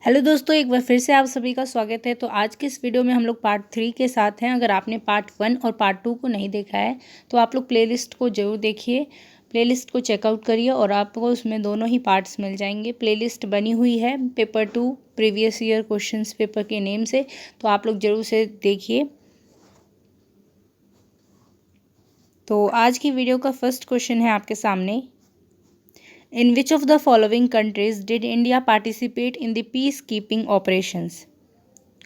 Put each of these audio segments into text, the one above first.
Hello दोस्तों, एक बार फिर से आप सभी का स्वागत है। तो आज के इस वीडियो में हम लोग पार्ट 3 के साथ हैं। अगर आपने पार्ट 1 और पार्ट 2 को नहीं देखा है तो आप लोग प्लेलिस्ट को ज़रूर देखिए, प्लेलिस्ट को चेकआउट करिए और आपको उसमें दोनों ही पार्ट्स मिल जाएंगे। प्लेलिस्ट बनी हुई है paper 2 previous year questions paper के नेम से, तो आप लोग ज़रूर से देखिए। तो आज की वीडियो का फर्स्ट क्वेश्चन है आपके सामने। In which of the following countries did India participate in the peacekeeping operations?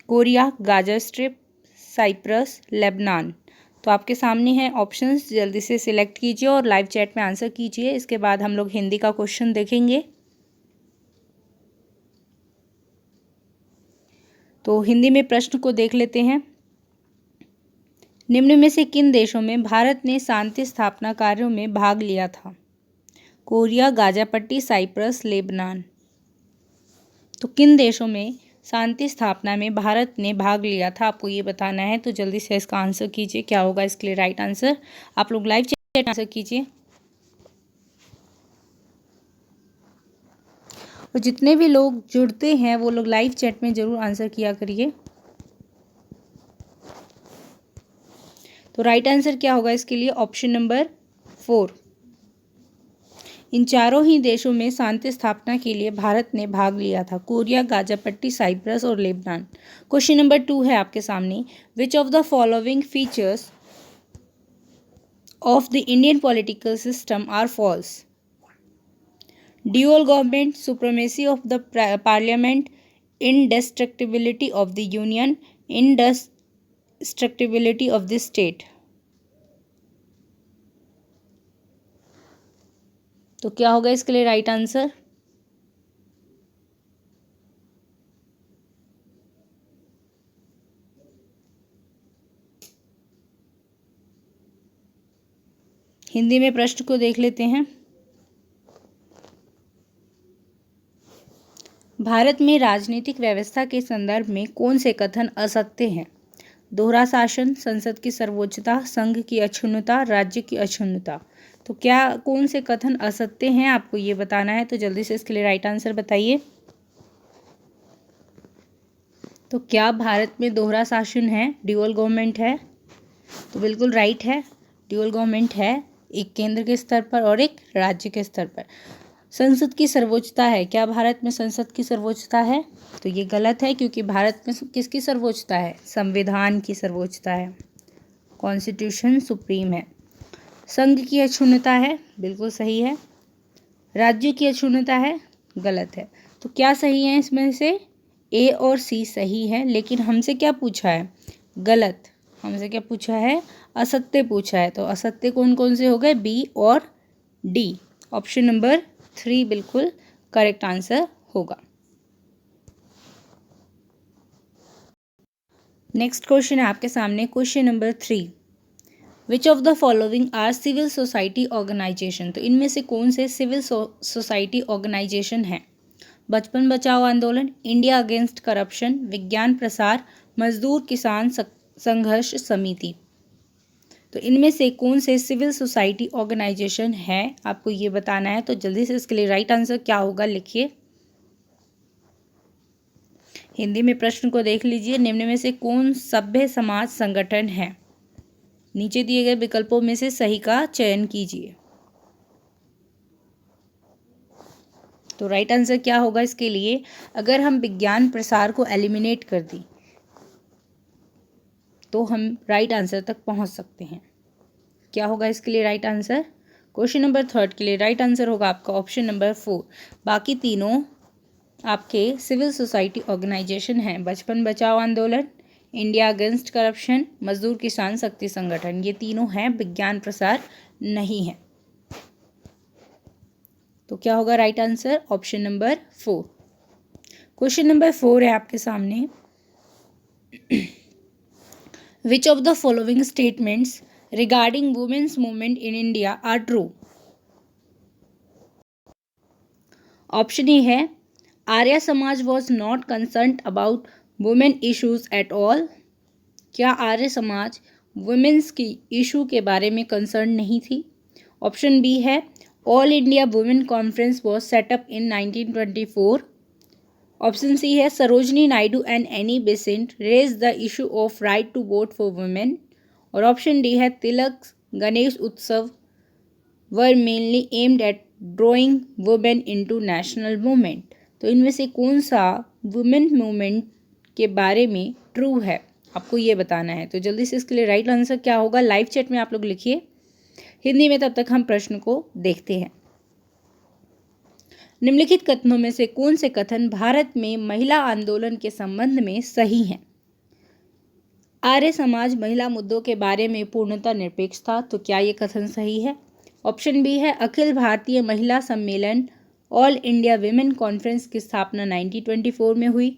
Korea, Gaza strip, Cyprus, Lebanon. तो आपके सामने हैं ऑप्शंस, जल्दी से सिलेक्ट कीजिए और लाइव चैट में आंसर कीजिए। इसके बाद हम लोग हिंदी का क्वेश्चन देखेंगे। तो हिंदी में प्रश्न को देख लेते हैं। निम्न में से किन देशों में भारत ने शांति स्थापना कार्यों में भाग लिया था? कोरिया, गाजा पट्टी, साइप्रस, लेबनान। तो किन देशों में शांति स्थापना में भारत ने भाग लिया था, आपको ये बताना है। तो जल्दी से इसका आंसर कीजिए, क्या होगा इसके लिए राइट आंसर। आप लोग लाइव चैट आंसर कीजिए और जितने भी लोग जुड़ते हैं वो लोग लाइव चैट में जरूर आंसर किया करिए। तो राइट आंसर क्या होगा इसके लिए? Option number 4। इन चारों ही देशों में शांति स्थापना के लिए भारत ने भाग लिया था। कोरिया, गाजा पट्टी, साइप्रस और लेबनान। क्वेश्चन नंबर 2 है आपके सामने। Which of the following features of the Indian political system are false? Dual government, supremacy of the parliament, indestructibility of the union, indestructibility of the state। तो क्या होगा इसके लिए राइट आंसर? हिंदी में प्रश्न को देख लेते हैं। भारत में राजनीतिक व्यवस्था के संदर्भ में कौन से कथन असत्य हैं? दोहरा शासन, संसद की सर्वोच्चता, संघ की अक्षुण्णता, राज्य की अक्षुण्णता। तो क्या कौन से कथन असत्य हैं, आपको ये बताना है। तो जल्दी से इसके लिए राइट आंसर बताइए। तो क्या भारत में दोहरा शासन है, ड्यूअल गवर्नमेंट है? तो बिल्कुल राइट है, ड्यूअल गवर्नमेंट है, एक केंद्र के स्तर पर और एक राज्य के स्तर पर। संसद की सर्वोच्चता है, क्या भारत में संसद की सर्वोच्चता है? तो ये गलत है, क्योंकि भारत में किसकी सर्वोच्चता है? संविधान की सर्वोच्चता है, कॉन्स्टिट्यूशन सुप्रीम है। संघ की अक्षुण्णता है, बिल्कुल सही है। राज्य की अक्षुण्णता है, गलत है। तो क्या सही है इसमें से? ए और सी सही है, लेकिन हमसे क्या पूछा है? गलत। हमसे क्या पूछा है? असत्य पूछा है। तो असत्य कौन कौन से हो गए? बी और डी। ऑप्शन नंबर 3 बिल्कुल करेक्ट आंसर होगा। नेक्स्ट क्वेश्चन है आपके सामने, question number 3। Which of the following are civil society organization? तो इनमें से कौन से सिविल सोसाइटी ऑर्गेनाइजेशन हैं? बचपन बचाओ आंदोलन, इंडिया अगेंस्ट करप्शन, विज्ञान प्रसार, मजदूर किसान संघर्ष समिति। तो इनमें से कौन से सिविल सोसाइटी ऑर्गेनाइजेशन है, आपको ये बताना है। तो जल्दी से इसके लिए राइट आंसर क्या होगा लिखिए। हिंदी में प्रश्न को देख लीजिए। निम्न में से कौन सभ्य समाज संगठन है? नीचे दिए गए विकल्पों में से सही का चयन कीजिए। तो राइट आंसर क्या होगा इसके लिए? अगर हम विज्ञान प्रसार को एलिमिनेट कर दी तो हम राइट आंसर तक पहुंच सकते हैं। क्या होगा इसके लिए राइट आंसर? क्वेश्चन नंबर 3 के लिए राइट आंसर होगा आपका ऑप्शन नंबर 4। बाकी तीनों आपके सिविल सोसाइटी ऑर्गेनाइजेशन हैं। बचपन बचाओ आंदोलन, इंडिया अगेंस्ट करप्शन, मजदूर किसान शक्ति संगठन, ये तीनों हैं, विज्ञान प्रसार नहीं है। तो क्या होगा right answer? Option number 4। Question number 4 है आपके सामने। Which of the following statements regarding women's movement in India are true? Option A है Arya Samaj was not concerned about women issues at all। क्या आर्य समाज वुमेन्स की इशू के बारे में कंसर्न नहीं थी? ऑप्शन बी है all India women conference was set up in 1924। Option C है Sarojini Naidu and Annie Besant raise the issue of right to vote for women. और ऑप्शन डी है Tilak Ganesh Utsav were mainly aimed at drawing women into national movement. तो इनमें से कौन सा women movement के बारे में ट्रू है, आपको ये बताना है। तो जल्दी से इसके लिए राइट आंसर क्या होगा लाइव चैट में आप लोग लिखिए हिंदी में, तब तक हम प्रश्न को देखते हैं। निम्नलिखित कथनों में से कौन से कथन भारत में महिला आंदोलन के संबंध में सही हैं? आर्य समाज महिला मुद्दों के बारे में पूर्णतः निरपेक्ष था, तो क्या ये कथन सही है? ऑप्शन बी है अखिल भारतीय महिला सम्मेलन ऑल इंडिया विमेन कॉन्फ्रेंस की स्थापना 1924 में हुई।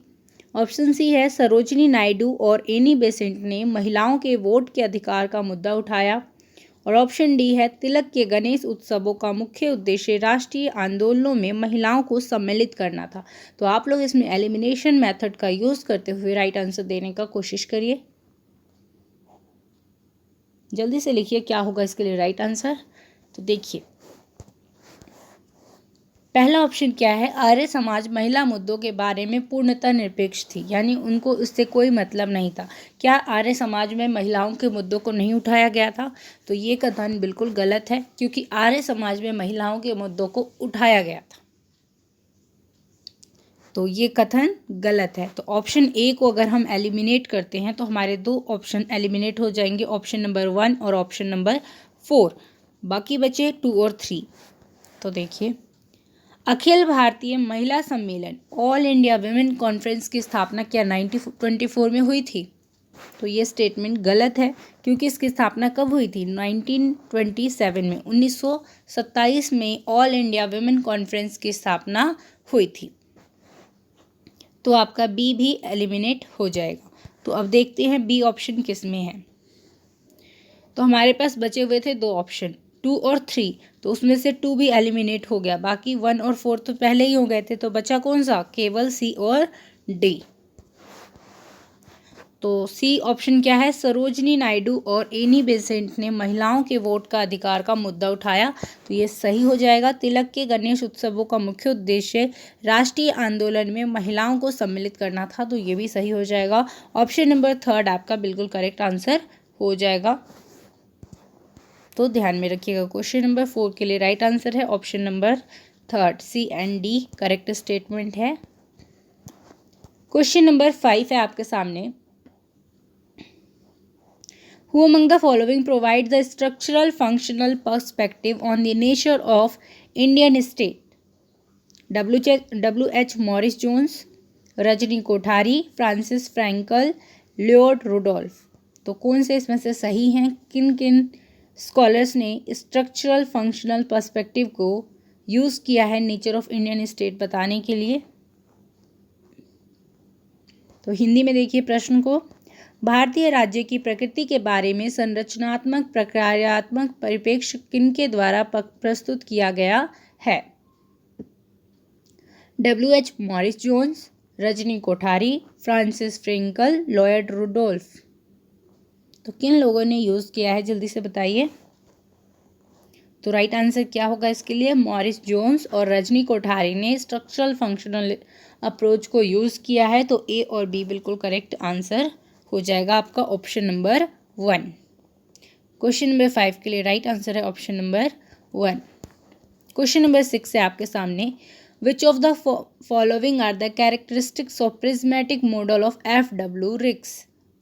ऑप्शन सी है सरोजनी नायडू और एनी बेसेंट ने महिलाओं के वोट के अधिकार का मुद्दा उठाया। और ऑप्शन डी है तिलक के गणेश उत्सवों का मुख्य उद्देश्य राष्ट्रीय आंदोलनों में महिलाओं को सम्मिलित करना था। तो आप लोग इसमें एलिमिनेशन मेथड का यूज करते हुए राइट आंसर देने का कोशिश करिए। जल्दी से लिखिए क्या होगा इसके लिए राइट आंसर। तो देखिए पहला ऑप्शन क्या है, आर्य समाज महिला मुद्दों के बारे में पूर्णतः निरपेक्ष थी, यानी उनको इससे कोई मतलब नहीं था। क्या आर्य समाज में महिलाओं के मुद्दों को नहीं उठाया गया था? तो ये कथन बिल्कुल गलत है, क्योंकि आर्य समाज में महिलाओं के मुद्दों को उठाया गया था। तो ये कथन गलत है। तो ऑप्शन ए को अगर हम एलिमिनेट करते हैं तो हमारे दो ऑप्शन एलिमिनेट हो जाएंगे, ऑप्शन नंबर 1 और ऑप्शन नंबर 4। बाकी बचे 2 और 3। तो देखिए अखिल भारतीय महिला सम्मेलन ऑल इंडिया विमेन कॉन्फ्रेंस की स्थापना क्या 1924 में हुई थी? तो ये स्टेटमेंट गलत है, क्योंकि इसकी स्थापना कब हुई थी? 1927 में, 1927 में ऑल इंडिया विमेन कॉन्फ्रेंस की स्थापना हुई थी। तो आपका बी भी एलिमिनेट हो जाएगा। तो अब देखते हैं बी ऑप्शन किस में है। तो हमारे पास बचे हुए थे दो ऑप्शन 2 और 3, तो उसमें से 2 भी एलिमिनेट हो गया, बाकी 1 और 4 तो पहले ही हो गए थे। तो बचा कौन सा? केवल सी और डी। तो सी ऑप्शन क्या है, सरोजनी नायडू और एनी बेसेंट ने महिलाओं के वोट का अधिकार का मुद्दा उठाया। तो ये सही हो जाएगा। तिलक के गणेश उत्सवों का मुख्य उद्देश्य राष्ट्रीय आंदोलन में महिलाओं को सम्मिलित करना था। तो ये भी सही हो जाएगा। ऑप्शन नंबर 3 आपका बिल्कुल करेक्ट आंसर हो जाएगा। तो ध्यान में रखिएगा क्वेश्चन नंबर 4 के लिए राइट आंसर है option number 3, C and D correct statement है। क्वेश्चन नंबर 5 है आपके सामने। Who among the following provides the structural functional perspective on the nature of Indian state? W.H. Morris Jones, Rajni Kothari, Francis Frankel, Lloyd Rudolph. तो कौन से इसमें से सही हैं? किन किन स्कॉलर्स ने स्ट्रक्चरल फंक्शनल पर्सपेक्टिव को यूज़ किया है नेचर ऑफ इंडियन स्टेट बताने के लिए? तो हिंदी में देखिए प्रश्न को। भारतीय राज्य की प्रकृति के बारे में संरचनात्मक प्रक्रियात्मक परिप्रेक्ष्य किनके द्वारा प्रस्तुत किया गया है? W.H. Morris Jones, Rajni Kothari, Francis Frankel, Lloyd Rudolph. तो किन लोगों ने यूज़ किया है, जल्दी से बताइए। तो राइट आंसर क्या होगा इसके लिए? मॉरिस जोन्स और रजनी कोठारी ने स्ट्रक्चरल फंक्शनल अप्रोच को यूज़ किया है। तो ए और बी बिल्कुल करेक्ट आंसर हो जाएगा आपका ऑप्शन नंबर 1। क्वेश्चन नंबर 5 के लिए राइट आंसर है ऑप्शन नंबर 1। क्वेश्चन नंबर 6 है आपके सामने। Which of the following are the characteristics of prismatic model of FW Riggs?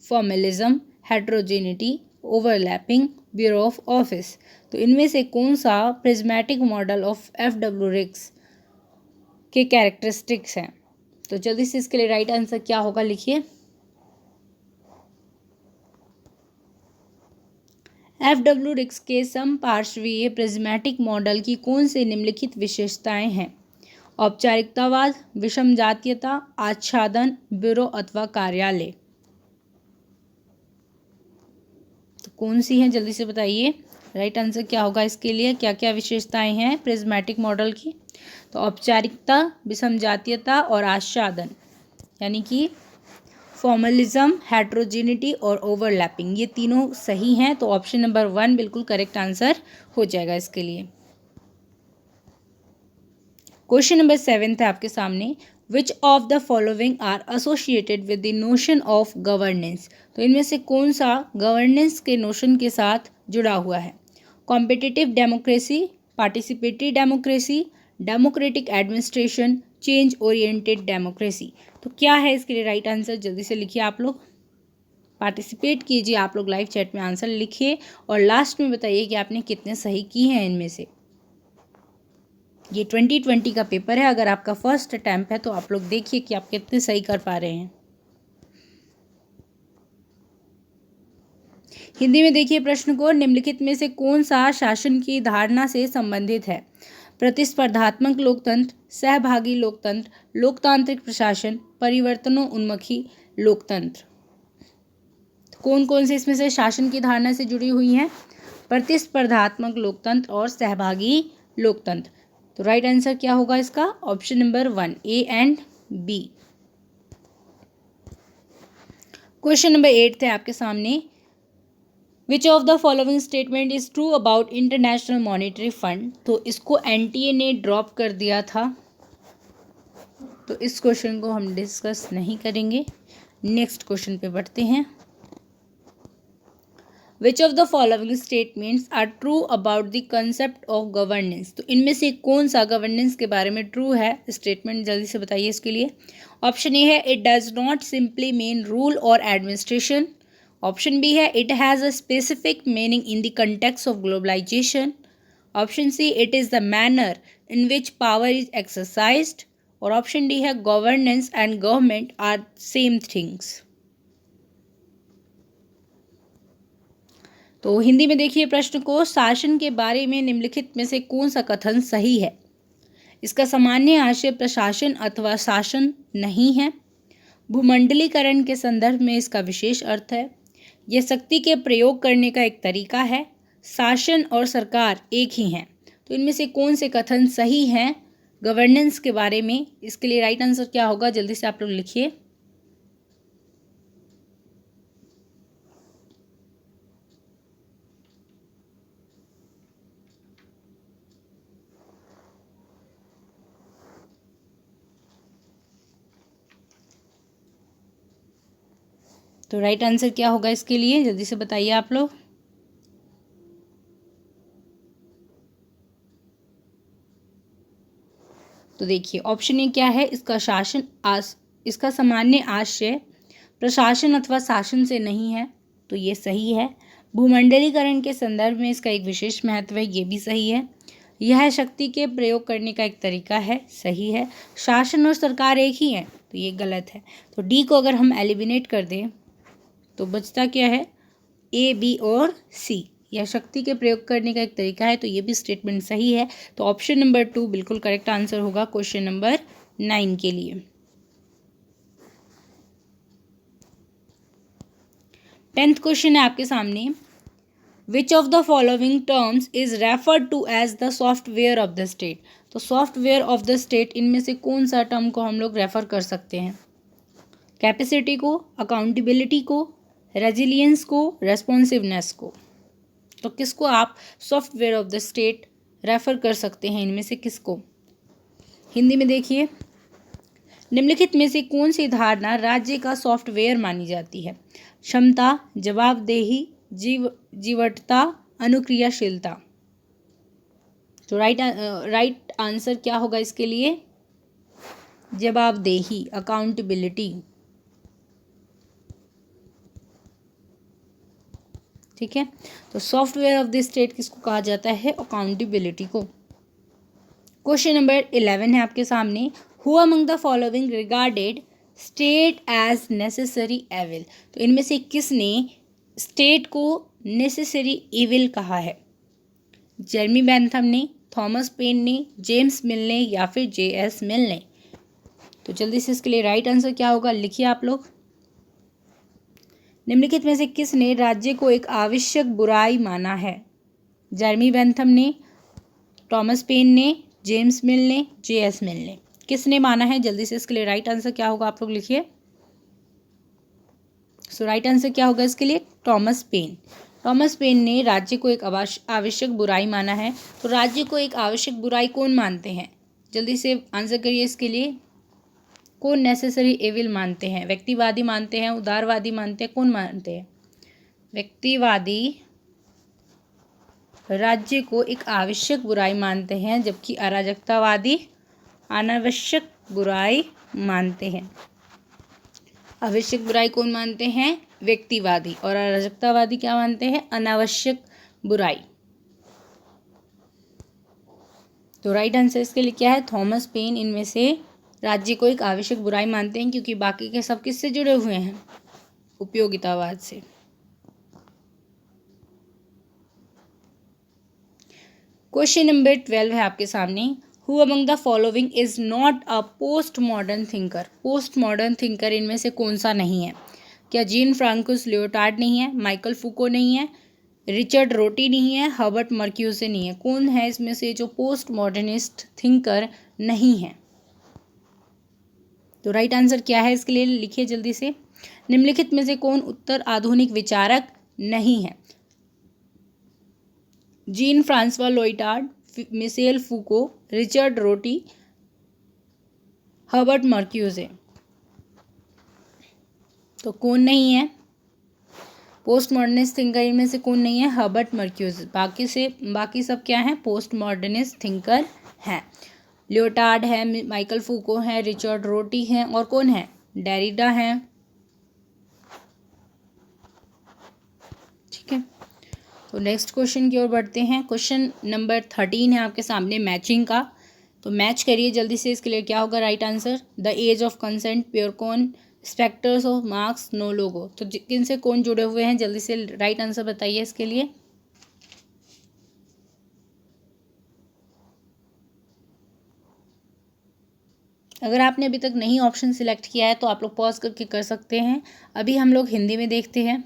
Formalism, heterogeneity, overlapping, bureau of office. तो इनमें से कौन सा प्रिज्मेटिक मॉडल ऑफ FW रिक्स के कैरेक्टरिस्टिक्स हैं? तो जल्दी से इसके लिए राइट आंसर क्या होगा लिखिए। FW रिक्स के समपार्श्वीय प्रिज्मेटिक मॉडल की कौन सी निम्नलिखित विशेषताएं हैं? औपचारिकतावाद, विषम जातीयता, आच्छादन, ब्यूरो अथवा कार्यालय। तो कौन सी है, जल्दी से बताइए। राइट आंसर क्या होगा इसके लिए? क्या क्या विशेषताएं हैं प्रिज्मेटिक मॉडल की? तो औपचारिकता, विषम जातीयता और आच्छादन, यानी कि फॉर्मलिज्म, हेट्रोजेनिटी और ओवरलैपिंग, ये तीनों सही हैं। तो ऑप्शन नंबर 1 बिल्कुल करेक्ट आंसर हो जाएगा इसके लिए। क्वेश्चन नंबर 7 है आपके सामने। Which of the following are associated with the notion of governance. तो इनमें से कौन सा गवर्नेंस के नोशन के साथ जुड़ा हुआ है? Competitive democracy, participatory democracy, democratic administration, change oriented democracy. तो क्या है इसके लिए राइट आंसर? जल्दी से लिखिए आप लोग, पार्टिसिपेट कीजिए आप लोग, लाइव चैट में आंसर लिखिए और लास्ट में बताइए कि आपने कितने सही की हैं इनमें से। ये 2020 का पेपर है, अगर आपका फर्स्ट अटैम्प्ट है तो आप लोग देखिए कि आप कितने सही कर पा रहे हैं। हिंदी में देखिए प्रश्न को, निम्नलिखित में से कौन सा शासन की धारणा से संबंधित है? प्रतिस्पर्धात्मक लोकतंत्र, सहभागी लोकतंत्र, लोकतांत्रिक प्रशासन, परिवर्तनोन्मुखी लोकतंत्र। कौन कौन से इसमें से शासन की धारणा से जुड़ी हुई हैं? प्रतिस्पर्धात्मक लोकतंत्र और सहभागी लोकतंत्र। तो राइट आंसर क्या होगा इसका? Option number 1, A and B. Question number 8 है आपके सामने, which of the following statement is true about International Monetary Fund. तो इसको एनटीए ने ड्रॉप कर दिया था, तो इस क्वेश्चन को हम डिस्कस नहीं करेंगे। नेक्स्ट क्वेश्चन पे बढ़ते हैं। Which of the following statements are true about the concept of governance. तो इनमें से कौन सा गवर्नेंस के बारे में ट्रू है स्टेटमेंट? जल्दी से बताइए इसके लिए। ऑप्शन ए है, it does not simply mean rule और एडमिनिस्ट्रेशन। ऑप्शन बी है, it has a specific meaning in the context of globalization. Option C, it is the manner in which power is exercised. और option D है, governance and government are same things. तो हिंदी में देखिए प्रश्न को, शासन के बारे में निम्नलिखित में से कौन सा कथन सही है? इसका सामान्य आशय प्रशासन अथवा शासन नहीं है। भूमंडलीकरण के संदर्भ में इसका विशेष अर्थ है। यह शक्ति के प्रयोग करने का एक तरीका है। शासन और सरकार एक ही हैं। तो इनमें से कौन से कथन सही हैं गवर्नेंस के बारे में? इसके लिए राइट आंसर क्या होगा? जल्दी से आप लोग लिखिए। तो राइट आंसर क्या होगा इसके लिए? जल्दी से बताइए आप लोग। तो देखिए ऑप्शन ए क्या है, इसका सामान्य आशय प्रशासन अथवा शासन से नहीं है, तो ये सही है। भूमंडलीकरण के संदर्भ में इसका एक विशेष महत्व है, ये भी सही है। यह शक्ति के प्रयोग करने का एक तरीका है, सही है। शासन और सरकार एक ही है, तो ये गलत है। तो डी को अगर हम एलिमिनेट कर दें तो बचता क्या है? ए, बी और सी। यह शक्ति के प्रयोग करने का एक तरीका है, तो ये भी स्टेटमेंट सही है। तो ऑप्शन नंबर 2 बिल्कुल करेक्ट आंसर होगा क्वेश्चन नंबर 9 के लिए। 10th क्वेश्चन है आपके सामने, which of the following terms is referred to as the software of the state. तो सॉफ्टवेयर ऑफ द स्टेट, इनमें से कौन सा टर्म को हम लोग रेफर कर सकते हैं? कैपेसिटी को, अकाउंटेबिलिटी को, रेजिलियंस को, रेस्पॉन्सिवनेस को। तो किसको आप software of the state refer कर सकते हैं? इनमें से किसको? हिंदी में देखिए, निम्नलिखित में से कौन सी धारणा राज्य का सॉफ्टवेयर मानी जाती है? क्षमता, जवाबदेही, जीवटता, अनुक्रियाशीलता। तो राइट आंसर क्या होगा इसके लिए? जवाबदेही, अकाउंटेबिलिटी। ठीक है, तो सॉफ्टवेयर ऑफ द स्टेट किसको कहा जाता है? अकाउंटेबिलिटी को। क्वेश्चन नंबर 11 है आपके सामने, who among the following regarded state as necessary evil. तो इनमें से किसने स्टेट को नेसेसरी एविल कहा है? जेरेमी बेंथम ने, थॉमस पेन ने, जेम्स मिल ने या फिर जे.एस. मिल ने। तो जल्दी से इसके लिए राइट आंसर क्या होगा? लिखिए आप लोग। निम्नलिखित में से किसने राज्य को एक आवश्यक बुराई माना है? जेरेमी बेंथम ने, थॉमस पेन ने, जेम्स मिल ने, जे.एस. मिल ने। किसने माना है? जल्दी से इसके लिए राइट आंसर क्या होगा आप लोग लिखिए। सो राइट आंसर क्या होगा इसके लिए? Thomas pen. थॉमस पेन ने राज्य को एक आवश्यक बुराई माना है। तो राज्य को एक आवश्यक बुराई कौन मानते हैं? जल्दी से आंसर करिए इसके लिए। कौन नेसेसरी एविल मानते हैं? व्यक्तिवादी मानते हैं, उदारवादी मानते हैं, कौन मानते हैं? व्यक्तिवादी राज्य को एक आवश्यक बुराई मानते हैं, जबकि अराजकतावादी अनावश्यक बुराई मानते हैं। आवश्यक बुराई कौन मानते हैं? व्यक्तिवादी। और अराजकतावादी क्या मानते हैं? अनावश्यक बुराई। तो राइट आंसर इसके लिए क्या है? थॉमस पेन इनमें से राज्य को एक आवश्यक बुराई मानते हैं, क्योंकि बाकी के सब किससे जुड़े हुए हैं? उपयोगितावाद से। क्वेश्चन नंबर 12 है आपके सामने। Who among the following is not a post modern thinker? Post modern thinker इनमें से कौन सा नहीं है? क्या जीन फ्रांकोस लियोटार्ड नहीं है, माइकल फूको नहीं है, रिचर्ड रोटी नहीं है, हर्बर्ट मर्क्यूसे नहीं है? कौन है इसमें से जो पोस्ट मॉडर्निस्ट थिंकर नहीं है? तो राइट आंसर क्या है इसके लिए? लिखिए जल्दी से। निम्नलिखित में से कौन उत्तर आधुनिक विचारक नहीं है? Jean François Lyotard, Michel Foucault, Richard Rorty, Herbert Marcuse. तो कौन नहीं है? पोस्ट मॉडर्निस्ट थिंकर में से कौन नहीं है? हर्बर्ट मर्क्यूसे। बाकी सब क्या है? पोस्ट मॉडर्निस्ट थिंकर हैं। लियोटार्ड है, माइकल फूको है, रिचर्ड रोटी है, और कौन है? डेरिडा है। ठीक है, तो नेक्स्ट क्वेश्चन की ओर बढ़ते हैं। क्वेश्चन नंबर 13 है आपके सामने मैचिंग का। तो मैच करिए जल्दी से। इसके लिए क्या होगा right answer? The age of consent, pure कौन, specters of Marx, no logo. तो किन से कौन जुड़े हुए हैं? जल्दी से राइट आंसर बताइए इसके लिए। अगर आपने अभी तक नहीं ऑप्शन सिलेक्ट किया है तो आप लोग पॉज करके कर सकते हैं। अभी हम लोग हिंदी में देखते हैं।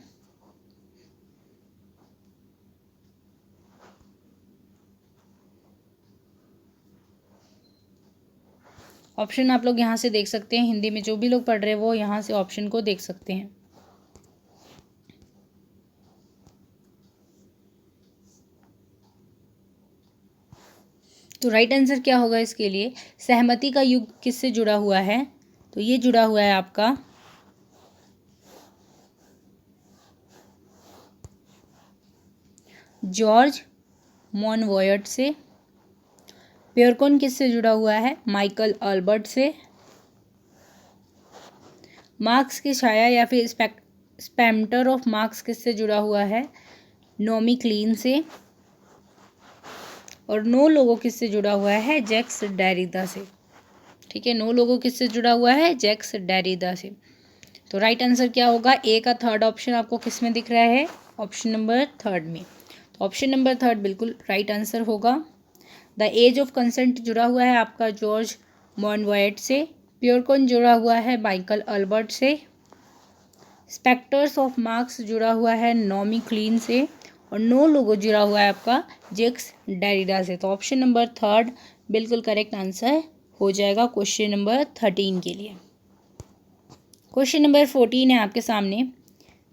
ऑप्शन आप लोग यहाँ से देख सकते हैं। हिंदी में जो भी लोग पढ़ रहे हैं वो यहाँ से ऑप्शन को देख सकते हैं। तो राइट आंसर क्या होगा इसके लिए? सहमति का युग किससे जुड़ा हुआ है? तो ये जुड़ा हुआ है आपका जॉर्ज मॉनवॉयट से। प्योरकॉन किससे जुड़ा हुआ है? माइकल अल्बर्ट से। मार्क्स की छाया या फिर स्पेक्टर ऑफ मार्क्स किससे जुड़ा हुआ है? नोमी क्लीन से। और नो लोगो किससे जुड़ा हुआ है? जैक्स डेरिडा से। ठीक है, नो लोगो किससे जुड़ा हुआ है? जैक्स डेरिडा से। तो राइट आंसर क्या होगा? ए का थर्ड ऑप्शन आपको किस में दिख रहा है? ऑप्शन नंबर थर्ड में। तो ऑप्शन नंबर थर्ड बिल्कुल राइट आंसर होगा। द एज ऑफ कंसेंट जुड़ा हुआ है आपका जॉर्ज मॉनवॉयट से। प्योरकॉन जुड़ा हुआ है माइकल अल्बर्ट से। स्पेक्टर्स ऑफ मार्क्स जुड़ा हुआ है नोमी क्लीन से। और नो लोगो जुड़ा हुआ है आपका जैक्स डेरिडा से। तो ऑप्शन नंबर थर्ड बिल्कुल करेक्ट आंसर हो जाएगा क्वेश्चन नंबर 13 के लिए। क्वेश्चन नंबर 14 है आपके सामने।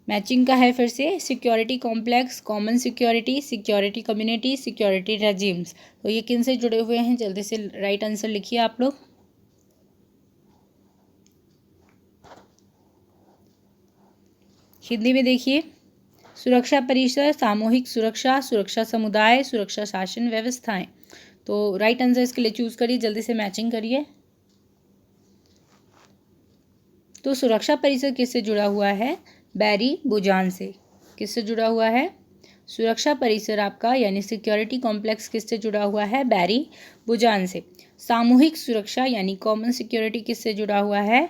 मैचिंग का है फिर से। Security complex, common security, security community, security regimes. तो ये किन से जुड़े हुए हैं? जल्दी से राइट आंसर लिखिए आप लोग। हिंदी में देखिए। सुरक्षा परिसर, सामूहिक सुरक्षा, सुरक्षा समुदाय, सुरक्षा शासन व्यवस्थाएं। तो राइट आंसर इसके लिए चूज करिए, जल्दी से मैचिंग करिए। तो सुरक्षा परिसर किससे जुड़ा हुआ है? बैरी बुजान से। किससे जुड़ा हुआ है? सुरक्षा परिसर आपका यानी सिक्योरिटी कॉम्प्लेक्स किससे जुड़ा हुआ है? बैरी बुजान से। सामूहिक सुरक्षा यानी कॉमन सिक्योरिटी किससे जुड़ा हुआ है?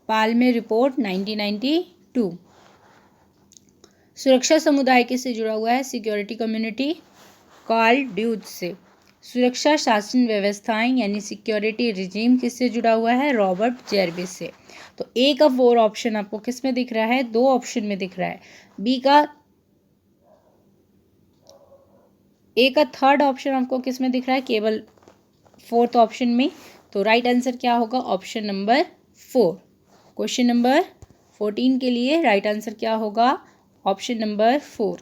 Palme report 1992। सुरक्षा समुदाय किससे जुड़ा हुआ है? सिक्योरिटी कम्युनिटी कार्ल ड्यूज से। सुरक्षा शासन व्यवस्थाएं यानी सिक्योरिटी रिजीम किससे जुड़ा हुआ है? रॉबर्ट जेरविस से। तो ए का 4 ऑप्शन आपको किस में दिख रहा है? 2 ऑप्शन में दिख रहा है। ए का थर्ड ऑप्शन आपको किस में दिख रहा है? केवल 4th ऑप्शन में। तो राइट आंसर क्या होगा? Option number 4। क्वेश्चन नंबर 14 के लिए राइट आंसर क्या होगा? Option number 4।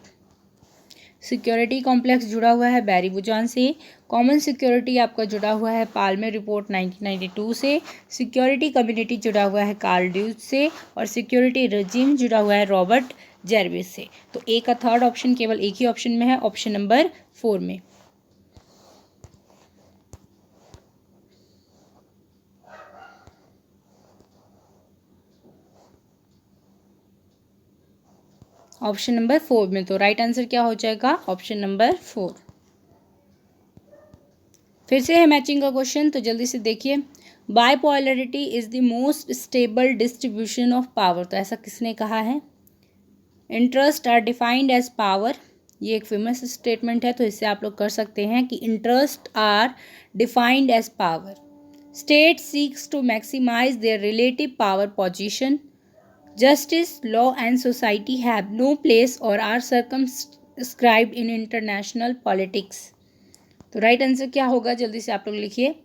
सिक्योरिटी कॉम्प्लेक्स जुड़ा हुआ है बैरी बुजान से। कॉमन सिक्योरिटी आपका जुड़ा हुआ है पाल्मे रिपोर्ट 1992 से। सिक्योरिटी कम्युनिटी जुड़ा हुआ है कार्ल ड्यूज से। और सिक्योरिटी रजीम जुड़ा हुआ है रॉबर्ट जेरविस से। तो ए का थर्ड ऑप्शन केवल एक ही ऑप्शन में है, ऑप्शन नंबर 4 में। ऑप्शन नंबर 4 में, तो राइट आंसर क्या हो जाएगा, ऑप्शन नंबर 4। फिर से है मैचिंग का क्वेश्चन, तो जल्दी से देखिए। Bipolarity is the most stable distribution of power, तो ऐसा किसने कहा है। Interest are defined as power, ये एक फेमस स्टेटमेंट है, तो इससे आप लोग कर सकते हैं कि interest are defined as power. State seeks to maximize their relative power position. Justice, law and society have no place और are circumscribed in international politics. तो राइट आंसर क्या होगा, जल्दी से आप लोग लिखिए।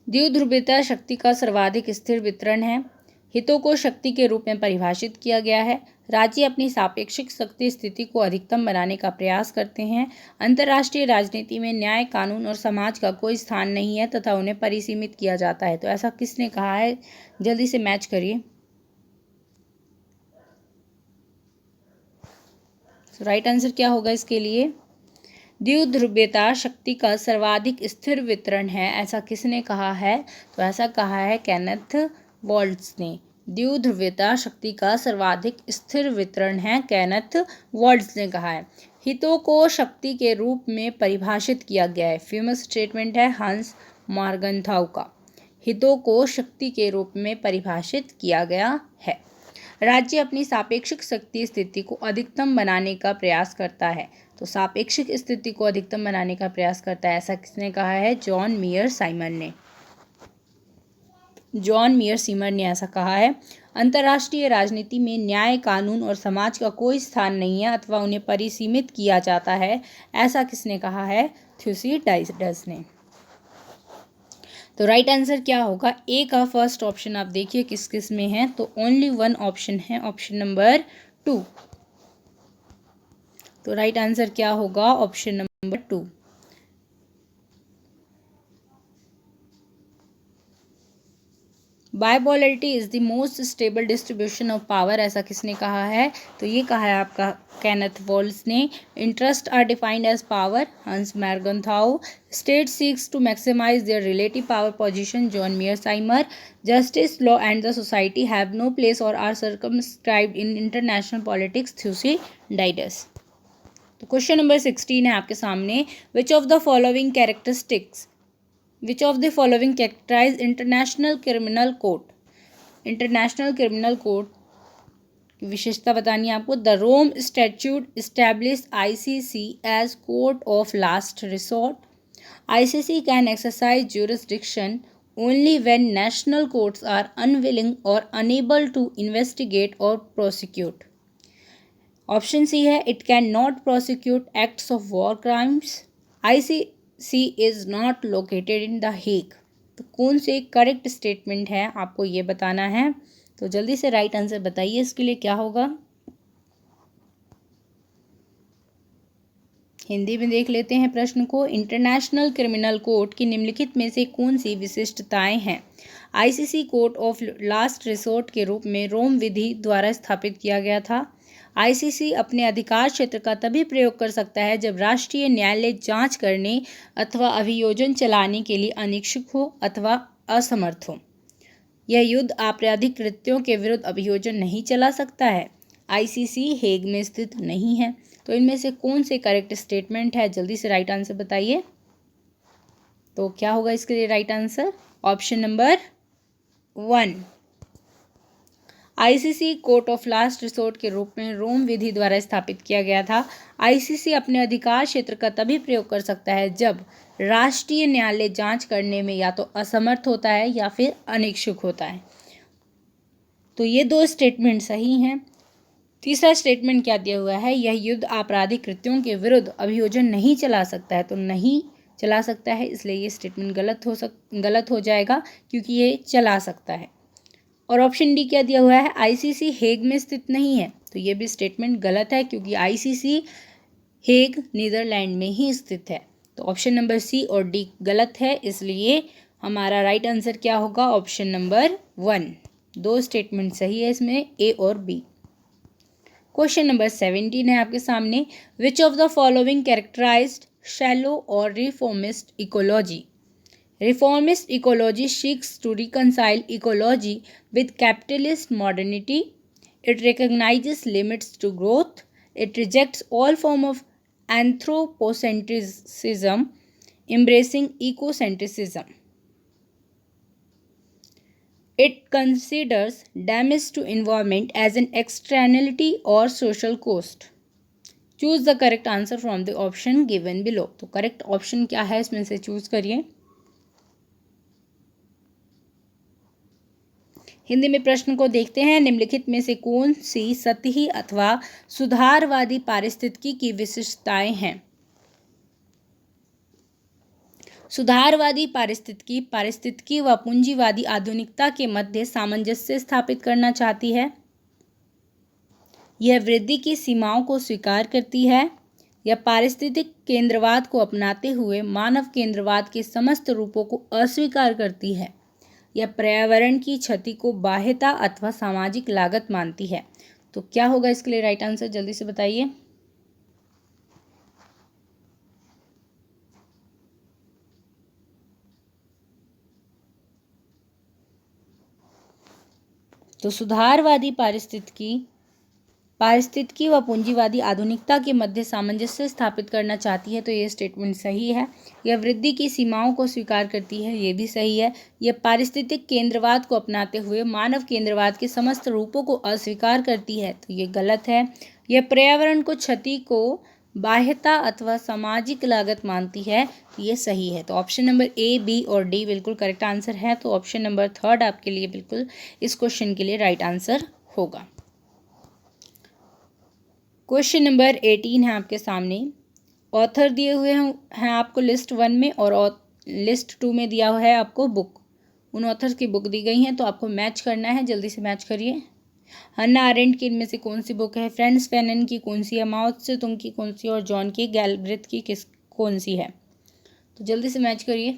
द्विध्रुवीयता शक्ति का सर्वाधिक स्थिर वितरण है। हितों को शक्ति के रूप में परिभाषित किया गया है। राज्य अपनी सापेक्षिक शक्ति स्थिति को अधिकतम बनाने का प्रयास करते हैं। अंतर्राष्ट्रीय राजनीति में न्याय, कानून और समाज का कोई स्थान नहीं है तथा उन्हें परिसीमित किया जाता है। तो ऐसा किसने कहा है, जल्दी से मैच करिए। तो राइट आंसर क्या होगा इसके लिए, द्विध्रुवीयता शक्ति का सर्वाधिक स्थिर वितरण है, ऐसा किसने कहा है। तो ऐसा कहा है केनेथ वॉल्ट्ज ने। द्विध्रुवीयता शक्ति का सर्वाधिक स्थिर वितरण है, केनेथ वॉल्ट्ज ने कहा है। हितों को शक्ति के रूप में परिभाषित किया गया है, फेमस स्टेटमेंट है हंस मॉर्गनथाउ का। हितों को शक्ति के रूप में परिभाषित किया गया है। राज्य अपनी सापेक्षिक शक्ति स्थिति को अधिकतम बनाने का प्रयास करता है, तो सापेक्षिक स्थिति को अधिकतम बनाने का प्रयास करता है, ऐसा किसने कहा है, जॉन मियर साइमन ने। जॉन मियर सीमर ने ऐसा कहा है। अंतर्राष्ट्रीय राजनीति में न्याय, कानून और समाज का कोई स्थान नहीं है अथवा उन्हें परिसीमित किया जाता है, ऐसा किसने कहा है, थ्यूसिडाइडस ने। तो राइट आंसर क्या होगा, ए का फर्स्ट ऑप्शन आप देखिए किस किस में है, तो ओनली वन ऑप्शन है, ऑप्शन नंबर 2। तो राइट आंसर क्या होगा, option number 2। Bipolarity is the most stable distribution of power, ऐसा किसने कहा है, तो ये कहा है आपका केनेथ वॉल्ट्ज ने। Interest are defined as power, Hans Morgenthau. State seeks to maximize their relative power position, John Mearsheimer. Justice, law and the society have no place और are circumscribed in international politics, Thucydides. तो question number 16 है आपके सामने। Which of the following characteristics Which of the following characterize International Criminal Court? International Criminal Court की विशेषता बतानी है आपको। The Rome statute establish ICC as court of last resort. ICC can exercise jurisdiction only when national courts are unwilling or unable to investigate or prosecute. Option C है, it can not prosecute acts of war crimes. ICC is not located in the Hague. तो कौन से correct statement है आपको ये बताना है, तो जल्दी से राइट आंसर बताइए इसके लिए क्या होगा। हिंदी में देख लेते हैं प्रश्न को। इंटरनेशनल क्रिमिनल कोर्ट की निम्नलिखित में से कौन सी विशिष्टताएं हैं। ICC court of last resort के रूप में रोम विधि द्वारा स्थापित किया गया था। ICC अपने अधिकार क्षेत्र का तभी प्रयोग कर सकता है जब राष्ट्रीय न्यायालय जांच करने अथवा अभियोजन चलाने के लिए अनिच्छुक हो अथवा असमर्थ हो। यह युद्ध आपराधिक कृत्यों के विरुद्ध अभियोजन नहीं चला सकता है। ICC हेग में स्थित नहीं है। तो इनमें से कौन से करेक्ट स्टेटमेंट है, जल्दी से राइट आंसर बताइए। तो क्या होगा इसके लिए right answer, option number 1। ICC court of last resort के रूप में रोम विधि द्वारा स्थापित किया गया था। ICC अपने अधिकार क्षेत्र का तभी प्रयोग कर सकता है जब राष्ट्रीय न्यायालय जांच करने में या तो असमर्थ होता है या फिर अनिच्छुक होता है। तो ये 2 स्टेटमेंट सही हैं। तीसरा स्टेटमेंट क्या दिया हुआ है, यह युद्ध आपराधिक कृत्यों के विरुद्ध अभियोजन नहीं चला सकता है, तो नहीं चला सकता है, इसलिए ये स्टेटमेंट गलत हो जाएगा क्योंकि ये चला सकता है। और ऑप्शन डी क्या दिया हुआ है, आईसीसी हेग में स्थित नहीं है, तो ये भी स्टेटमेंट गलत है क्योंकि आईसीसी हेग नीदरलैंड में ही स्थित है। तो ऑप्शन नंबर सी और डी गलत है, इसलिए हमारा राइट आंसर क्या होगा, ऑप्शन नंबर 1। 2 स्टेटमेंट सही है इसमें, ए और बी। क्वेश्चन नंबर 17 है आपके सामने, which of the following characterized shallow और reformist ecology. Reformist ecology seeks to reconcile ecology with capitalist modernity. It recognizes limits to growth. It rejects all forms of anthropocentrism, embracing ecocentrism. It considers damage to environment as an externality or social cost. Choose the correct answer from the option given below. तो correct option क्या है इसमें से choose करिए। हिंदी में प्रश्न को देखते हैं, निम्नलिखित में से कौन सी सतही अथवा सुधारवादी पारिस्थितिकी की विशिष्टताएं हैं। सुधारवादी पारिस्थितिकी व पूंजीवादी आधुनिकता के मध्य सामंजस्य स्थापित करना चाहती है। यह वृद्धि की सीमाओं को स्वीकार करती है। यह पारिस्थितिक केंद्रवाद को अपनाते हुए मानव केंद्रवाद के समस्त रूपों को अस्वीकार करती है। यह पर्यावरण की क्षति को बाह्यता अथवा सामाजिक लागत मानती है। तो क्या होगा इसके लिए राइट आंसर, जल्दी से बताइए। तो सुधारवादी पारिस्थितिकी व पूंजीवादी आधुनिकता के मध्य सामंजस्य स्थापित करना चाहती है, तो ये स्टेटमेंट सही है। यह वृद्धि की सीमाओं को स्वीकार करती है, ये भी सही है। यह पारिस्थितिक केंद्रवाद को अपनाते हुए मानव केंद्रवाद के समस्त रूपों को अस्वीकार करती है, तो ये गलत है। यह पर्यावरण को क्षति को बाह्यता अथवा सामाजिक लागत मानती है, तो ये सही है। तो ऑप्शन नंबर ए, बी और डी बिल्कुल करेक्ट आंसर है। तो ऑप्शन नंबर 3 आपके लिए बिल्कुल इस क्वेश्चन के लिए राइट आंसर होगा। क्वेश्चन नंबर 18 है आपके सामने, ऑथर दिए हुए हैं आपको लिस्ट 1 में और लिस्ट 2 में दिया हुआ है आपको बुक। उन ऑथर्स की बुक दी गई हैं, तो आपको मैच करना है, जल्दी से मैच करिए। हन्ना आरेंट की इनमें से कौन सी बुक है, फ्रांत्स फैनन की कौन सी है, माओ त्से तुंग की कौन सी और जॉन की गैल्ब्रेथ की कौन सी है। तो जल्दी से मैच करिए।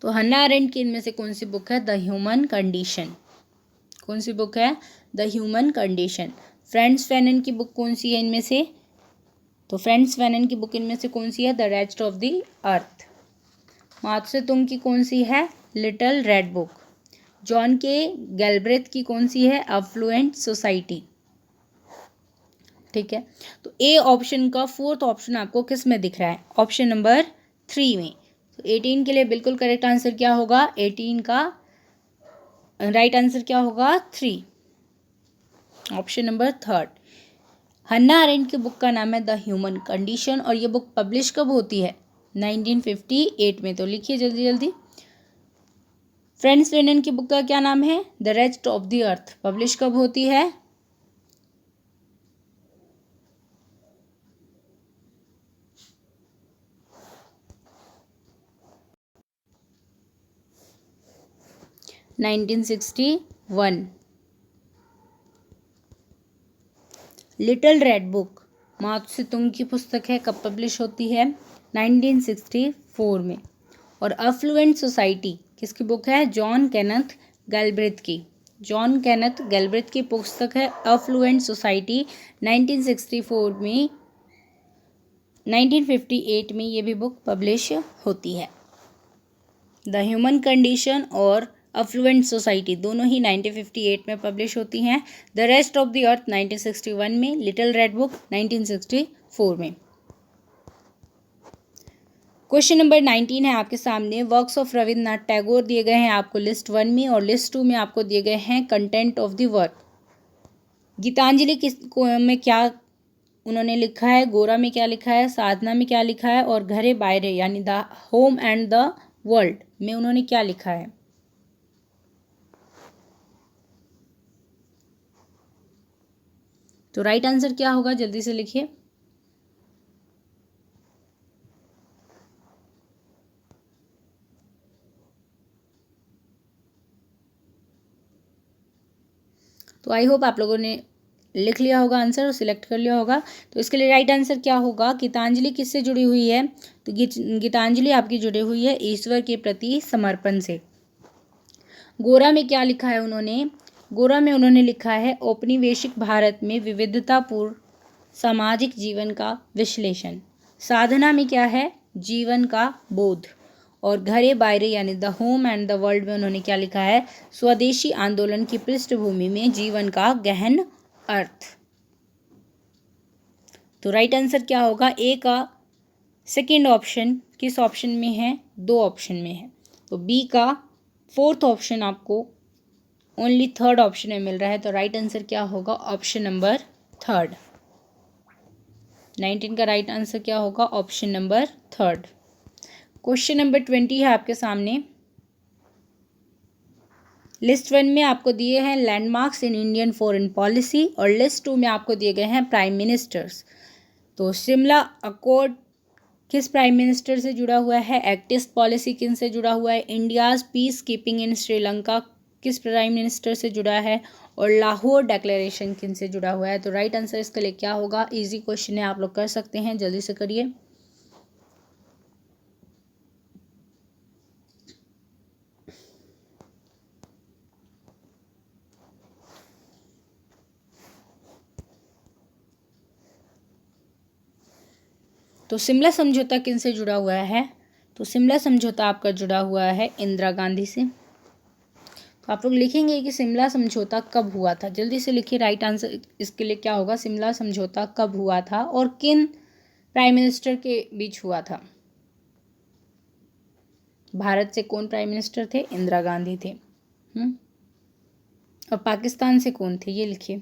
तो हन्ना आरेंट की इनमें से कौन सी बुक है, द ह्यूमन कंडीशन। कौन सी बुक है, the human condition. Frantz Fanon की बुक कौन सी है इनमें से, तो फ्रांत्स फैनन की बुक इनमें से कौन सी है, the rest of the earth. Mao Tse Tung की कौन सी है, लिटिल रेड बुक। जॉन के गैल्ब्रेथ की कौन सी है, अफ्लुएंट सोसाइटी। ठीक है, तो ए ऑप्शन का 4th ऑप्शन आपको किस में दिख रहा है, ऑप्शन नंबर 3 में। तो 18 के लिए बिल्कुल करेक्ट आंसर क्या होगा, 18 का राइट आंसर क्या होगा, 3, ऑप्शन नंबर 3। हन्ना आरेंट की बुक का नाम है द ह्यूमन कंडीशन और ये बुक पब्लिश कब होती है, 1958 में। तो लिखिए जल्दी जल्दी। फ्रांत्स फैनन की बुक का क्या नाम है, the rest of the earth, publish कब होती है, 1961। लिटिल रेड बुक माओ त्से तुंग की पुस्तक है, कब पब्लिश होती है, 1964 में। और अफ्लुएंट सोसाइटी किसकी बुक है, जॉन केनेथ गैल्ब्रेथ की। जॉन केनेथ गैल्ब्रेथ की पुस्तक है अफ्लुएंट सोसाइटी, 1964 में, 1958 में ये भी बुक पब्लिश होती है। द ह्यूमन कंडीशन और अफ्लुएंट सोसाइटी दोनों ही 1958 में पब्लिश होती हैं। द रेस्ट ऑफ द अर्थ 1961 में, लिटिल रेड बुक 1964 में। क्वेश्चन नंबर 19 है आपके सामने, वर्क्स ऑफ रविन्द्रनाथ टैगोर दिए गए हैं आपको लिस्ट 1 में और लिस्ट 2 में आपको दिए गए हैं content of the work. Gitanjali में क्या उन्होंने लिखा है, गोरा में क्या लिखा है, साधना में क्या लिखा है और घरे बायरे यानी the home and the world में उन्होंने क्या लिखा है? तो राइट आंसर क्या होगा, जल्दी से लिखिए। तो आई होप आप लोगों ने लिख लिया होगा आंसर और सिलेक्ट कर लिया होगा। तो इसके लिए राइट आंसर क्या होगा? गीतांजलि किससे जुड़ी हुई है? तो गीतांजलि आपकी जुड़ी हुई है ईश्वर के प्रति समर्पण से। गोरा में क्या लिखा है उन्होंने? गोरा में उन्होंने लिखा है औपनिवेशिक भारत में विविधतापूर्ण सामाजिक जीवन का विश्लेषण। साधना में क्या है? जीवन का बोध। और घरे बायरे यानी the home and the world में उन्होंने क्या लिखा है? स्वदेशी आंदोलन की पृष्ठभूमि में जीवन का गहन अर्थ। तो राइट आंसर क्या होगा? ए का सेकंड ऑप्शन किस ऑप्शन में है? 2 ऑप्शन में है। तो बी का 4th ऑप्शन आपको ओनली 3rd ऑप्शन में मिल रहा है। तो राइट आंसर क्या होगा? Option number 3rd। 19 का राइट आंसर क्या होगा? Option number 3rd। Question number 20 है आपके सामने। लिस्ट 1 में आपको दिए हैं landmarks in Indian foreign policy और लिस्ट 2 में आपको दिए गए हैं प्राइम मिनिस्टर्स। तो शिमला अकॉर्ड किस प्राइम मिनिस्टर से जुड़ा हुआ है? एक्ट ईस्ट पॉलिसी किन से जुड़ा हुआ है? India's peace keeping in Sri Lanka किस प्राइम मिनिस्टर से जुड़ा है? और लाहौर डिक्लेरेशन किन से जुड़ा हुआ है? तो राइट आंसर इसके लिए क्या होगा? इजी क्वेश्चन है, आप लोग कर सकते हैं, जल्दी से करिए। तो शिमला समझौता किन से जुड़ा हुआ है? तो शिमला समझौता आपका जुड़ा हुआ है इंदिरा गांधी से। तो आप लोग लिखेंगे कि शिमला समझौता कब हुआ था, जल्दी से लिखिए। राइट आंसर इसके लिए क्या होगा? शिमला समझौता कब हुआ था और किन प्राइम मिनिस्टर के बीच हुआ था? भारत से कौन प्राइम मिनिस्टर थे? इंदिरा गांधी थे। और पाकिस्तान से कौन थे? ये लिखिए।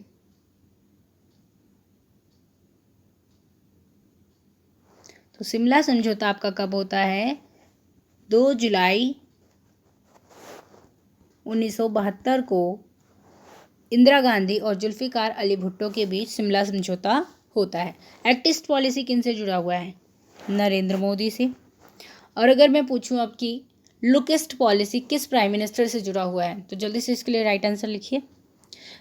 तो शिमला समझौता आपका कब होता है? 2 जुलाई 1972 को इंदिरा गांधी और जुल्फिकार अली भुट्टो के बीच शिमला समझौता होता है। एक्ट ईस्ट पॉलिसी किन से जुड़ा हुआ है? नरेंद्र मोदी से। और अगर मैं पूछूं आपकी लुक ईस्ट पॉलिसी किस प्राइम मिनिस्टर से जुड़ा हुआ है? तो जल्दी से इसके लिए राइट आंसर लिखिए।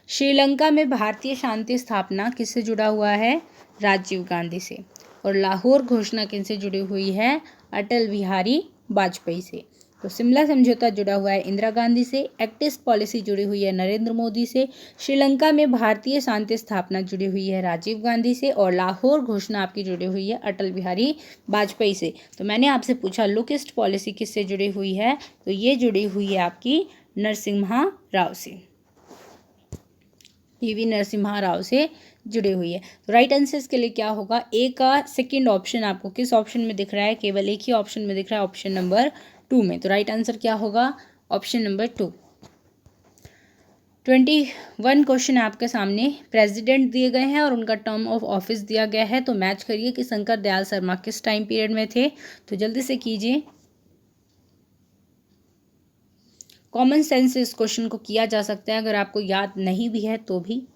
श्रीलंका में भारतीय शांति स्थापना किससे जुड़ा हुआ है? राजीव गांधी से। और लाहौर घोषणा किनसे जुड़ी हुई है? अटल बिहारी वाजपेयी से। तो शिमला समझौता जुड़ा हुआ है इंदिरा गांधी से, एक्ट ईस्ट पॉलिसी जुड़ी हुई है नरेंद्र मोदी से, श्रीलंका में भारतीय शांति स्थापना जुड़ी हुई है राजीव गांधी से, और लाहौर घोषणा आपकी जुड़ी हुई है अटल बिहारी वाजपेयी से। तो मैंने आपसे पूछा लुक ईस्ट पॉलिसी किससे जुड़ी हुई है? तो ये जुड़ी हुई है आपकी नरसिम्हा राव से, पीवी नरसिम्हा राव से जुड़ी हुई है। तो राइट आंसर के लिए क्या होगा? ए का सेकंड ऑप्शन आपको किस ऑप्शन में दिख रहा है? केवल एक ही ऑप्शन में दिख रहा है, ऑप्शन नंबर 2 में। तो राइट आंसर क्या होगा? Option number 2। 21 क्वेश्चन आपके सामने। प्रेसिडेंट दिए गए हैं और उनका टर्म ऑफ ऑफिस दिया गया है। तो मैच करिए कि शंकर दयाल शर्मा किस टाइम पीरियड में थे। तो जल्दी से कीजिए। कॉमन सेंस से इस क्वेश्चन को किया जा सकता है, अगर आपको याद नहीं भी है तो भी।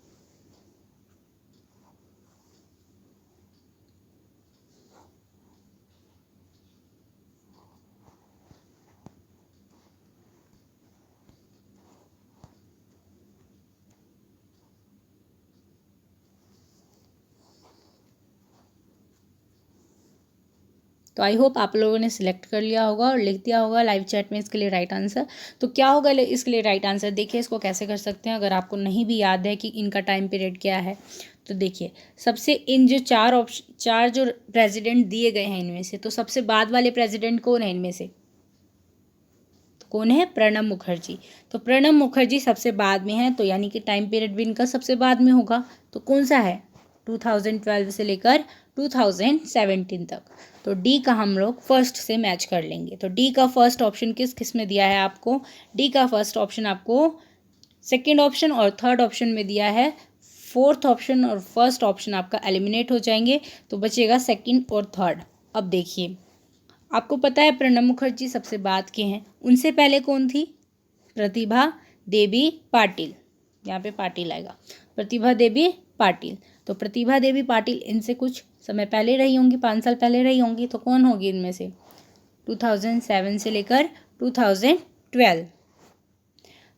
तो आई होप आप लोगों ने सिलेक्ट कर लिया होगा और लिख दिया होगा लाइव चैट में इसके लिए राइट आंसर। तो क्या होगा इसके लिए राइट आंसर? देखिए इसको कैसे कर सकते हैं, अगर आपको नहीं भी याद है कि इनका टाइम पीरियड क्या है। तो देखिए सबसे इन जो चार जो प्रेसिडेंट दिए गए हैं इनमें से, तो सबसे बाद वाले प्रेसिडेंट कौन है इनमें से? तो कौन है? प्रणब मुखर्जी। तो प्रणब मुखर्जी सबसे बाद में है, तो यानी कि टाइम पीरियड भी इनका सबसे बाद में होगा। तो कौन सा है? 2012 से लेकर 2017 तक। तो डी का हम लोग फर्स्ट से मैच कर लेंगे। तो डी का फर्स्ट ऑप्शन किस किस में दिया है आपको? डी का फर्स्ट ऑप्शन आपको सेकंड ऑप्शन और थर्ड ऑप्शन में दिया है। फोर्थ ऑप्शन और फर्स्ट ऑप्शन आपका एलिमिनेट हो जाएंगे, तो बचेगा सेकंड और थर्ड। अब देखिए आपको पता है प्रणब मुखर्जी सबसे बाद के हैं, उनसे पहले कौन थी? प्रतिभा देवी पाटिल, यहाँ पे पाटिल आएगा, प्रतिभा देवी पाटिल। तो प्रतिभा देवी पाटिल इनसे कुछ समय पहले रही होंगी, 5 साल पहले रही होंगी, तो कौन होगी इनमें से? 2007 से लेकर 2012।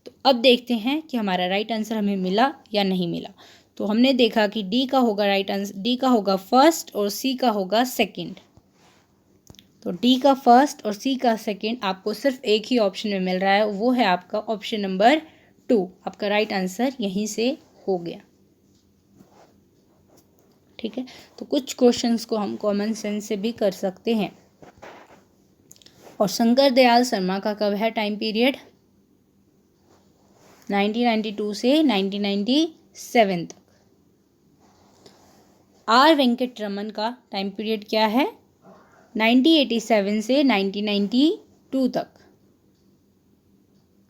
तो अब देखते हैं कि हमारा राइट आंसर हमें मिला या नहीं मिला। तो हमने देखा कि डी का होगा राइट आंसर, डी का होगा फर्स्ट और सी का होगा सेकंड। तो डी का फर्स्ट और सी का सेकंड आपको सिर्फ एक ही ऑप्शन में मिल रहा है, वो है आपका ऑप्शन नंबर 2। आपका राइट आंसर यहीं से हो गया। ठीक है, तो कुछ क्वेश्चंस को हम कॉमन सेंस से भी कर सकते हैं। और शंकर दयाल शर्मा का कब है टाइम पीरियड? 1992 से 1997 तक। आर वेंकटरमन का टाइम पीरियड क्या है? 1987 से 1992 तक।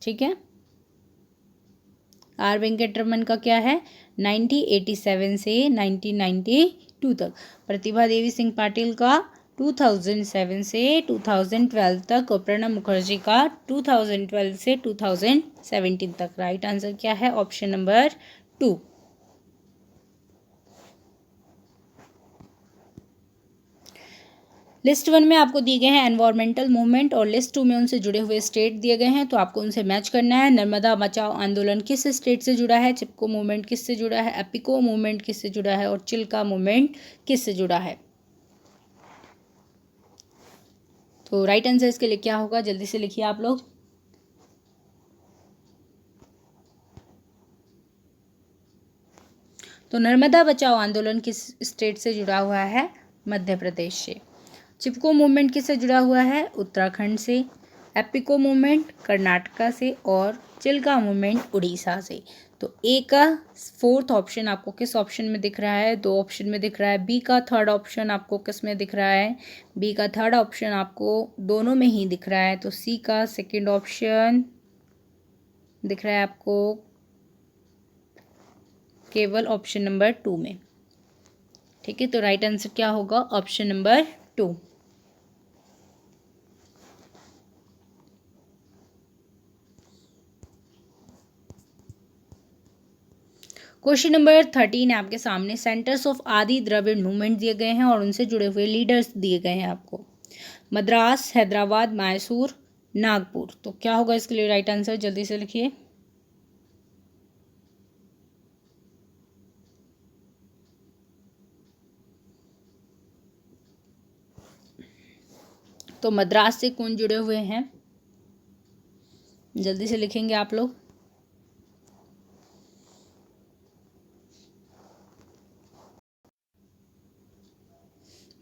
ठीक है, आर वेंकटरमन का क्या है? 1987 से 1992 तक। प्रतिभा देवी सिंह पाटिल का 2007 से 2012 तक और प्रणब मुखर्जी का 2012 से 2017 तक। राइट आंसर क्या है? Option number 2। लिस्ट 1 में आपको दिए गए हैं एनवायरमेंटल मूवमेंट और लिस्ट 2 में उनसे जुड़े हुए स्टेट दिए गए हैं, तो आपको उनसे मैच करना है। नर्मदा बचाओ आंदोलन किस स्टेट से जुड़ा है? चिपको मूवमेंट किससे जुड़ा है? एपिको मूवमेंट किससे जुड़ा है? और चिल्का मूवमेंट किससे जुड़ा है? तो राइट आंसर इसके लिए क्या होगा? जल्दी से लिखिए आप लोग। तो नर्मदा बचाओ आंदोलन किस स्टेट से जुड़ा हुआ है? मध्य प्रदेश से। चिपको मूवमेंट किससे जुड़ा हुआ है? उत्तराखंड से। एपिको मूवमेंट कर्नाटका से और चिल्का मूवमेंट उड़ीसा से। तो ए का 4th ऑप्शन आपको किस ऑप्शन में दिख रहा है? 2 ऑप्शन में दिख रहा है। बी का 3rd ऑप्शन आपको किस में दिख रहा है? बी का 3rd ऑप्शन आपको दोनों में ही दिख रहा है। तो सी का 2nd ऑप्शन दिख रहा है आपको केवल ऑप्शन नंबर 2 में। ठीक है, तो राइट आंसर क्या होगा? Option number 2। क्वेश्चन नंबर 13 है आपके सामने। सेंटर्स ऑफ आदि द्रविड़ मूवमेंट दिए गए हैं और उनसे जुड़े हुए लीडर्स दिए गए हैं आपको। मद्रास, हैदराबाद, मैसूर, नागपुर। तो क्या होगा इसके लिए राइट आंसर? जल्दी से लिखिए। तो मद्रास से कौन जुड़े हुए हैं? जल्दी से लिखेंगे आप लोग।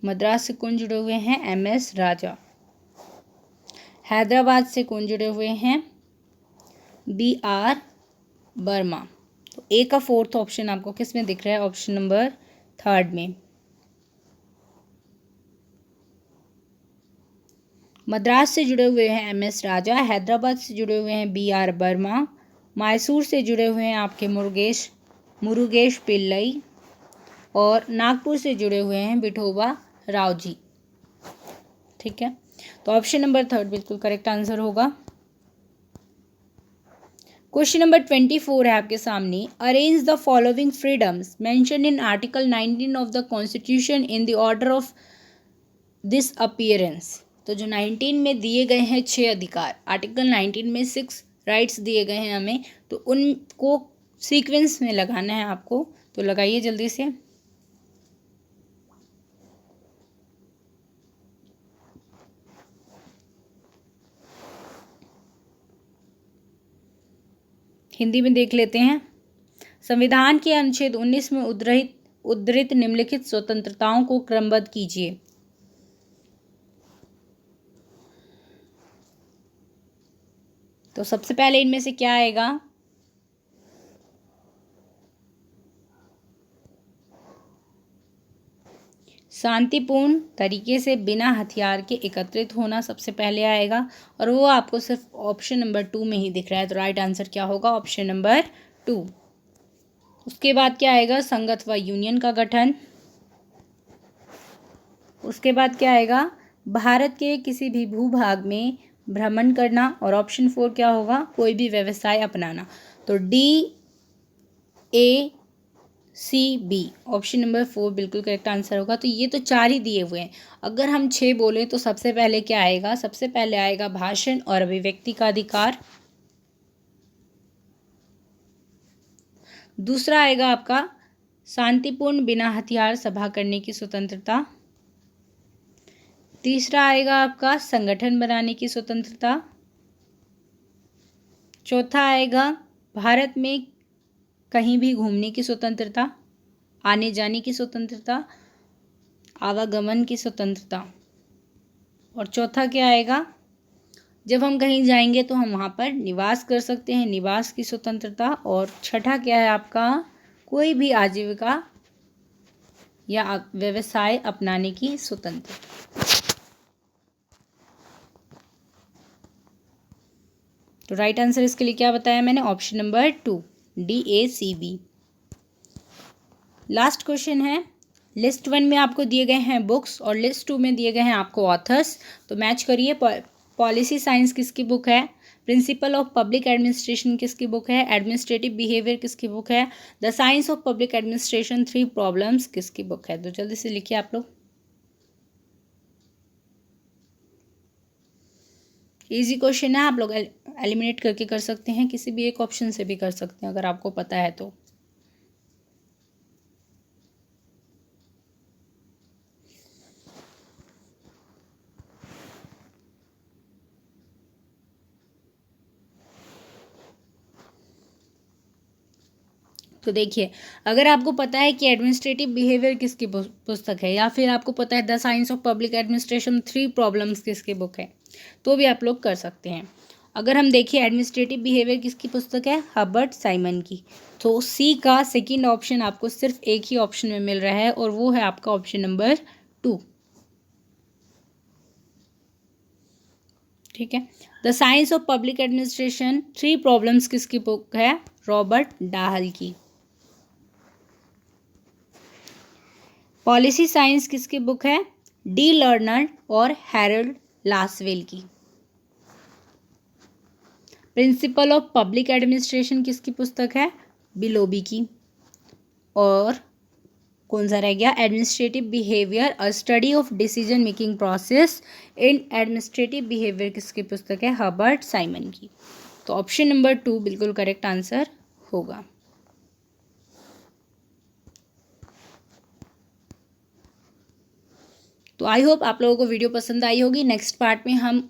मद्रास से कौन जुड़े हुए हैं? MS राजा। हैदराबाद से कौन जुड़े हुए हैं? BR वर्मा। तो ए का 4th ऑप्शन आपको किस में दिख रहा है? ऑप्शन नंबर 3rd में। मद्रास से जुड़े हुए हैं MS राजा, हैदराबाद से जुड़े हुए हैं BR वर्मा, मैसूर से जुड़े हुए हैं आपके मुरुगेश पिल्लई और नागपुर से जुड़े हुए हैं विठोबा राव जी। ठीक है, तो ऑप्शन नंबर 3rd बिल्कुल करेक्ट आंसर होगा। क्वेश्चन नंबर 24 है आपके सामने। Arrange the following freedoms mention in article 19 of the constitution in the order of this appearance. तो जो 19 में दिए गए हैं 6 अधिकार, आर्टिकल 19 में 6 राइट्स दिए गए हैं हमें, तो उनको सीक्वेंस में लगाना है आपको। तो लगाइए जल्दी से। हिंदी में देख लेते हैं। संविधान के अनुच्छेद 19 में उद्धृत निम्नलिखित स्वतंत्रताओं को क्रमबद्ध कीजिए। तो सबसे पहले इनमें से क्या आएगा? शांतिपूर्ण तरीके से बिना हथियार के एकत्रित होना सबसे पहले आएगा और वो आपको सिर्फ ऑप्शन नंबर 2 में ही दिख रहा है। तो राइट आंसर क्या होगा? Option number 2। उसके बाद क्या आएगा? संघ अथवा यूनियन का गठन। उसके बाद क्या आएगा? भारत के किसी भी भूभाग में भ्रमण करना, और ऑप्शन 4 क्या होगा, कोई भी व्यवसाय अपनाना। तो DACB ऑप्शन नंबर 4 बिल्कुल करेक्ट आंसर होगा। तो ये तो 4 ही दिए हुए हैं, अगर हम 6 बोले तो सबसे पहले क्या आएगा, सबसे पहले आएगा भाषण और अभिव्यक्ति का अधिकार, दूसरा आएगा आपका शांतिपूर्ण बिना हथियार सभा करने की स्वतंत्रता, तीसरा आएगा आपका संगठन बनाने की स्वतंत्रता, चौथा आएगा भारत में कहीं भी घूमने की स्वतंत्रता, आने जाने की स्वतंत्रता, आवागमन की स्वतंत्रता, और चौथा क्या आएगा, जब हम कहीं जाएंगे तो हम वहाँ पर निवास कर सकते हैं, निवास की स्वतंत्रता, और छठा क्या है आपका, कोई भी आजीविका या व्यवसाय अपनाने की स्वतंत्रता। तो राइट आंसर इसके लिए क्या बताया मैंने, option number 2 DACB। Last question है, लिस्ट 1 में आपको दिए गए हैं बुक्स और लिस्ट 2 में दिए गए हैं आपको ऑथर्स। तो मैच करिए, पॉलिसी साइंस किसकी बुक है, प्रिंसिपल ऑफ पब्लिक एडमिनिस्ट्रेशन किसकी बुक है, एडमिनिस्ट्रेटिव बिहेवियर किसकी बुक है, the science of public administration 3 problems किसकी बुक है। तो जल्दी से लिखिए आप लोग। इजी क्वेश्चन है, आप लोग एलिमिनेट करके कर सकते हैं, किसी भी एक ऑप्शन से भी कर सकते हैं अगर आपको पता है तो। तो देखिए, अगर आपको पता है कि एडमिनिस्ट्रेटिव बिहेवियर किसकी पुस्तक है, या फिर आपको पता है the science of public administration 3 problems किसकी बुक है, तो भी आप लोग कर सकते हैं। अगर हम देखिए एडमिनिस्ट्रेटिव बिहेवियर किसकी पुस्तक है, हर्बर्ट साइमन की। तो सी का सेकंड ऑप्शन आपको सिर्फ एक ही ऑप्शन में मिल रहा है, और वो है आपका ऑप्शन नंबर 2। ठीक है, the science of public administration 3 problems किसकी बुक है, रॉबर्ट डाहल की। पॉलिसी साइंस किसकी बुक है, डी लर्नर और हैरोल्ड लासवेल की। प्रिंसिपल ऑफ पब्लिक एडमिनिस्ट्रेशन किसकी पुस्तक है, बिलोबी की। और कौन सा रह गया, administrative behaviour a study of decision making process in administrative behaviour किसकी पुस्तक है, हर्बर्ट साइमन की। तो ऑप्शन नंबर 2 बिल्कुल करेक्ट आंसर होगा। तो आई होप आप लोगों को वीडियो पसंद आई होगी। नेक्स्ट पार्ट में हम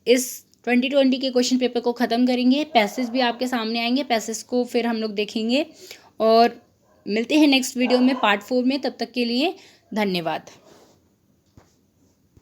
इस 2020 के क्वेश्चन पेपर को ख़त्म करेंगे, पैसेज भी आपके सामने आएंगे, पैसेज को फिर हम लोग देखेंगे, और मिलते हैं नेक्स्ट वीडियो में पार्ट 4 में। तब तक के लिए धन्यवाद।